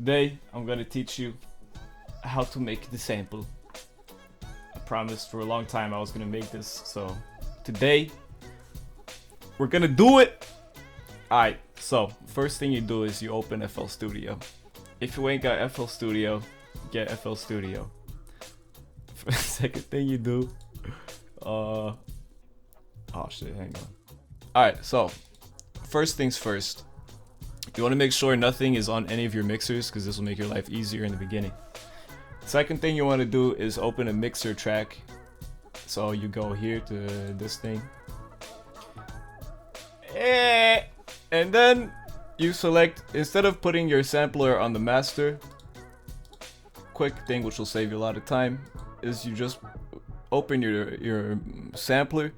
Today I'm gonna teach you how to make the sample. I promised for a long time I was gonna make this, so today we're gonna do it. Alright, so first thing you do is you open FL Studio. If you ain't got FL Studio, get FL Studio. Second thing you do, oh shit, hang on. Alright, so first things first. You want to make sure nothing is on any of your mixers because this will make your life easier in the beginning. Second thing you want to do is open a mixer track. So you go here to this thing. And then you select, instead of putting your sampler on the master, quick thing which will save you a lot of time, is you just open your sampler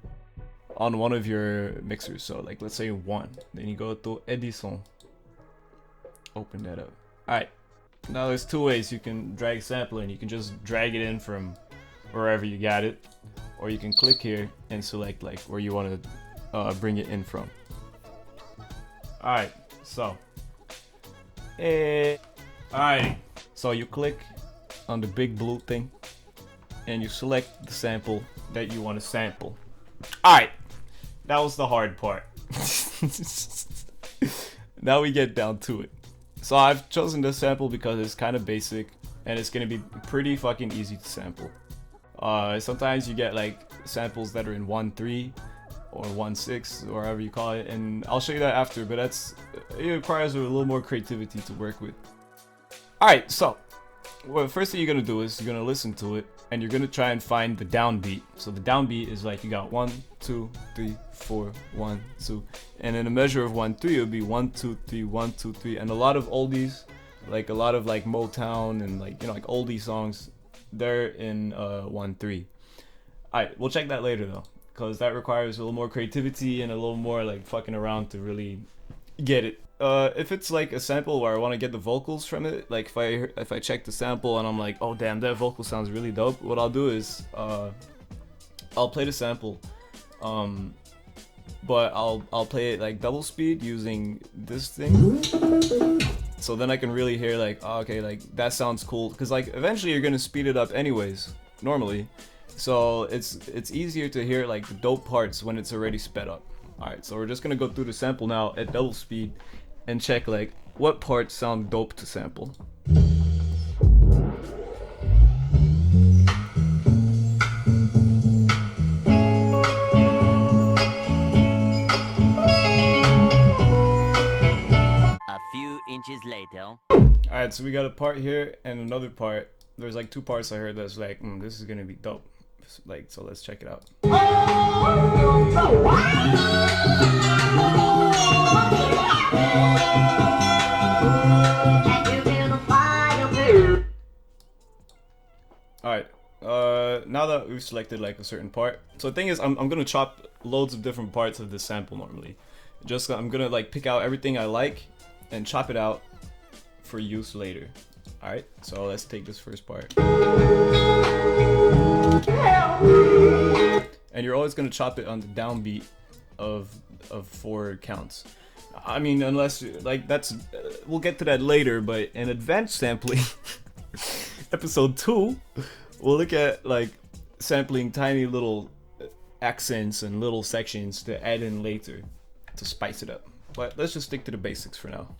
on one of your mixers. So like let's say 1. Then you go to Edison. Open that up. Alright, now there's two ways you can drag sampler, and you can just drag it in from wherever you got it, or you can click here and select like where you want to bring it in from. Alright, so alright, so you click on the big blue thing and you select the sample that you want to sample. Alright, that was the hard part. Now we get down to it. So I've chosen this sample because it's kind of basic and it's gonna be pretty fucking easy to sample. Sometimes you get like samples that are in 1.3 or 1.6 or whatever you call it, and I'll show you that after, but it requires a little more creativity to work with. Alright, so well, first thing you're gonna do is you're gonna listen to it and you're gonna try and find the downbeat. So the downbeat is like you got 1, 2, 3, 4, 1, 2, and in a measure of 1, 3, it would be 1, 2, 3, 1, 2, 3, and a lot of oldies, like a lot of like Motown and like, you know, like oldie songs, they're in 1, 3. Alright, we'll check that later though, because that requires a little more creativity and a little more like fucking around to really get it. If it's like a sample where I want to get the vocals from it, like if I check the sample and I'm like, oh damn, that vocal sounds really dope, what I'll do is I'll play the sample, but I'll play it like double speed using this thing, so then I can really hear like, oh, okay, like that sounds cool, because like eventually you're gonna speed it up anyways normally, so it's easier to hear like the dope parts when it's already sped up. Alright, so we're just gonna go through the sample now at double speed and check like what parts sound dope to sample. A few inches later. Alright, so we got a part here and another part. There's like 2 parts I heard that's like, this is gonna be dope. Like, so let's check it out. Alright, now that we've selected like a certain part, so the thing is I'm gonna chop loads of different parts of this sample normally. I'm gonna like pick out everything I like and chop it out for use later. Alright, so let's take this first part. And you're always gonna chop it on the downbeat of 4 counts. I mean, unless like that's we'll get to that later, but in advanced sampling episode 2, we'll look at like sampling tiny little accents and little sections to add in later to spice it up. But let's just stick to the basics for now.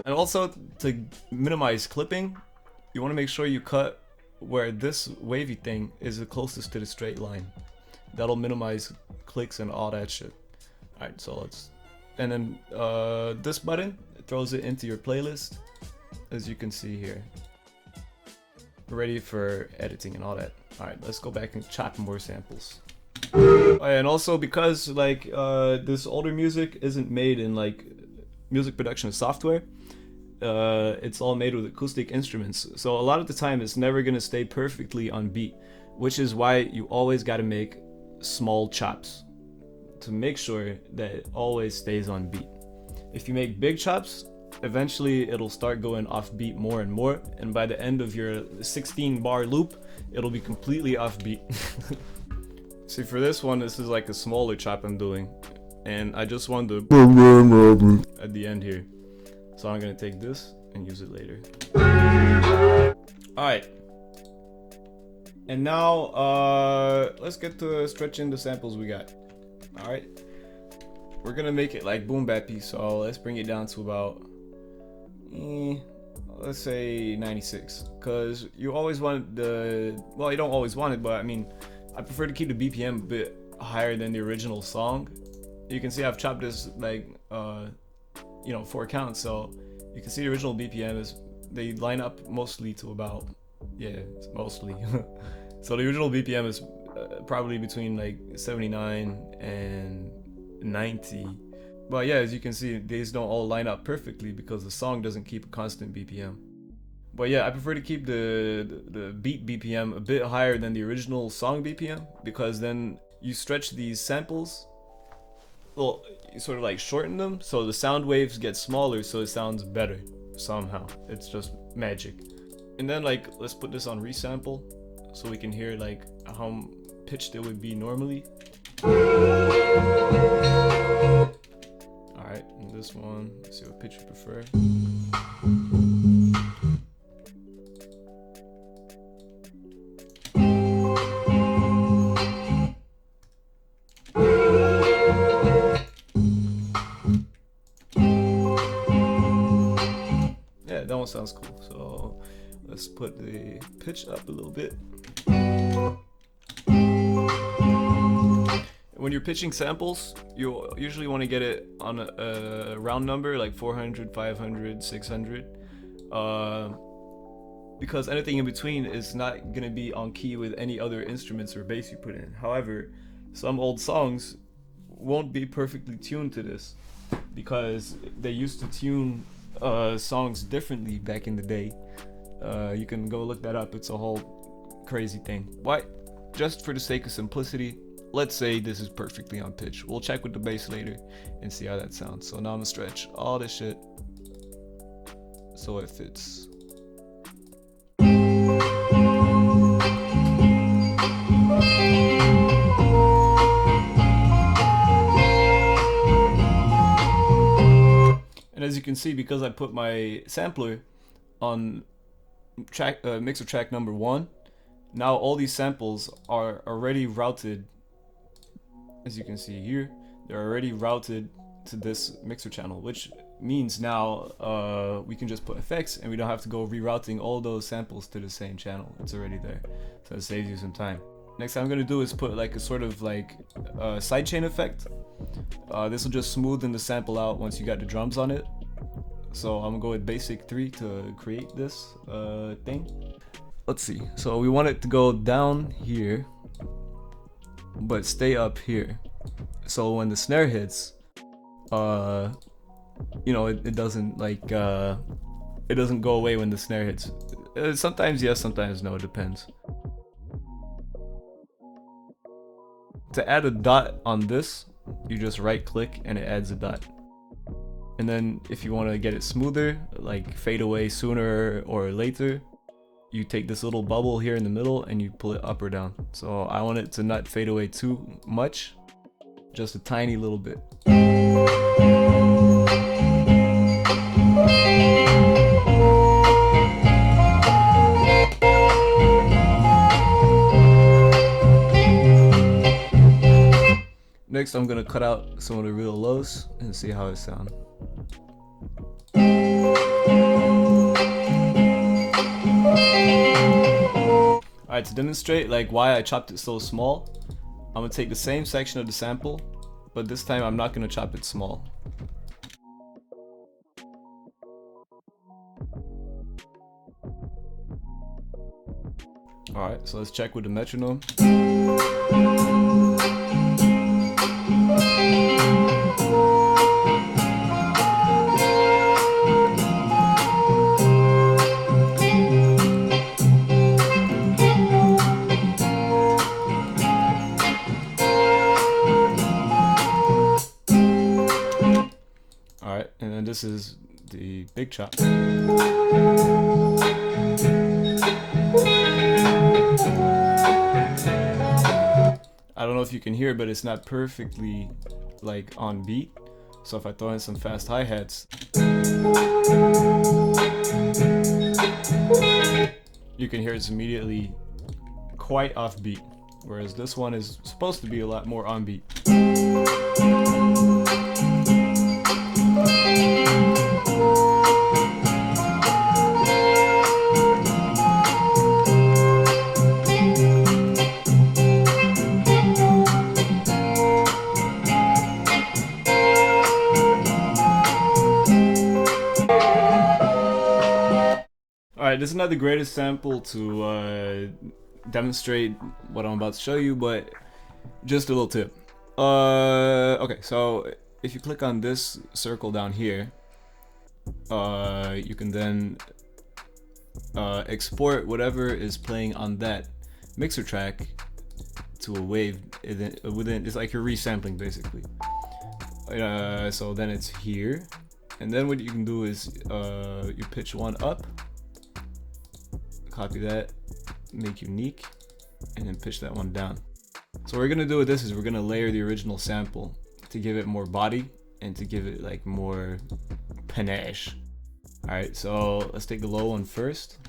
And also, to minimize clipping, you want to make sure you cut where this wavy thing is the closest to the straight line. That'll minimize clicks and all that shit. Alright, so let's... And then this button throws it into your playlist, as you can see here. Ready for editing and all that. Alright, let's go back and chop more samples. Oh, yeah, and also because like this older music isn't made in like music production software, it's all made with acoustic instruments, so a lot of the time it's never gonna stay perfectly on beat, which is why you always gotta make small chops to make sure that it always stays on beat. If you make big chops, eventually it'll start going off beat more and more, and by the end of your 16 bar loop it'll be completely off beat. See, for this one, this is like a smaller chop I'm doing, and I just want the at the end here. So I'm gonna take this and use it later. Alright. And now, let's get to stretching the samples we got. Alright. We're gonna make it like boom bappy, so let's bring it down to about, let's say 96. Cause you always want the, well, you don't always want it, but I mean, I prefer to keep the BPM a bit higher than the original song. You can see I've chopped this like, 4 counts, so you can see the original BPM is, they line up mostly to about, yeah, mostly. So the original BPM is probably between like 79 and 90. But yeah, as you can see, these don't all line up perfectly because the song doesn't keep a constant BPM. But yeah, I prefer to keep the beat BPM a bit higher than the original song BPM, because then you stretch these samples, well, you sort of like shorten them, so the sound waves get smaller, so it sounds better somehow. It's just magic. And then like, let's put this on resample so we can hear like how pitched it would be normally. Alright, and this one, let's see what pitch you prefer. Yeah, that one sounds cool. So let's put the pitch up a little bit. When you're pitching samples, you usually want to get it on a round number like 400, 500, 600, because anything in between is not going to be on key with any other instruments or bass you put in. However, some old songs won't be perfectly tuned to this because they used to tune songs differently back in the day. You can go look that up. It's a whole crazy thing. Why? Just for the sake of simplicity, let's say this is perfectly on pitch. We'll check with the bass later and see how that sounds. So now I'm gonna stretch all this shit so it fits. And as you can see, because I put my sampler on track mixer track number 1, now all these samples are already routed. As you can see here, they're already routed to this mixer channel, which means now we can just put effects and we don't have to go rerouting all those samples to the same channel. It's already there, so it saves you some time. Next thing I'm gonna do is put like a sort of like sidechain effect. This will just smoothen the sample out once you got the drums on it. So I'm gonna go with basic 3 to create this thing. Let's see, so we want it to go down here but stay up here, so when the snare hits, it doesn't like it doesn't go away when the snare hits. Sometimes yes, sometimes no, it depends. To add a dot on this, you just right click and it adds a dot. And then if you want to get it smoother, like fade away sooner or later, you take this little bubble here in the middle and you pull it up or down. So I want it to not fade away too much, just a tiny little bit. Next I'm gonna cut out some of the real lows and see how it sounds. Alright, to demonstrate like why I chopped it so small, I'm gonna take the same section of the sample, but this time I'm not gonna chop it small. Alright, so let's check with the metronome. Alright, and then this is the big chop. I don't know if you can hear it, but it's not perfectly like on beat. So if I throw in some fast hi-hats, you can hear it's immediately quite off beat, whereas this one is supposed to be a lot more on beat. Alright, this is not the greatest sample to demonstrate what I'm about to show you, but just a little tip. Okay, so if you click on this circle down here, you can then export whatever is playing on that mixer track to a wave within, it's like you're resampling basically. So then it's here, and then what you can do is you pitch one up, copy that, make unique, and then pitch that one down. So what we're gonna do with this is we're gonna layer the original sample to give it more body and to give it like more panache. Alright, so let's take the low one first.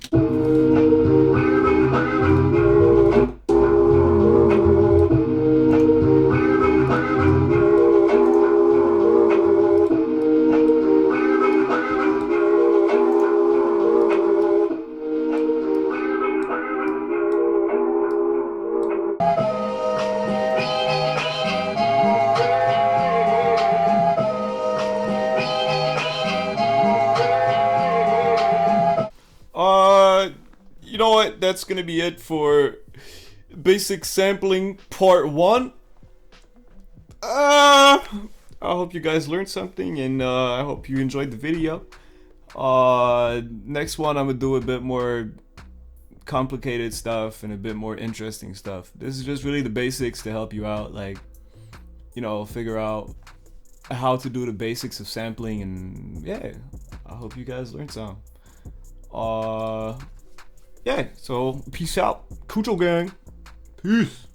You know what? That's gonna be it for basic sampling part 1. I hope you guys learned something, and I hope you enjoyed the video. Next one, I'm gonna do a bit more complicated stuff and a bit more interesting stuff. This is just really the basics to help you out, like, you know, figure out how to do the basics of sampling, and yeah, I hope you guys learned some. Yeah, so peace out, KUJO gang, peace.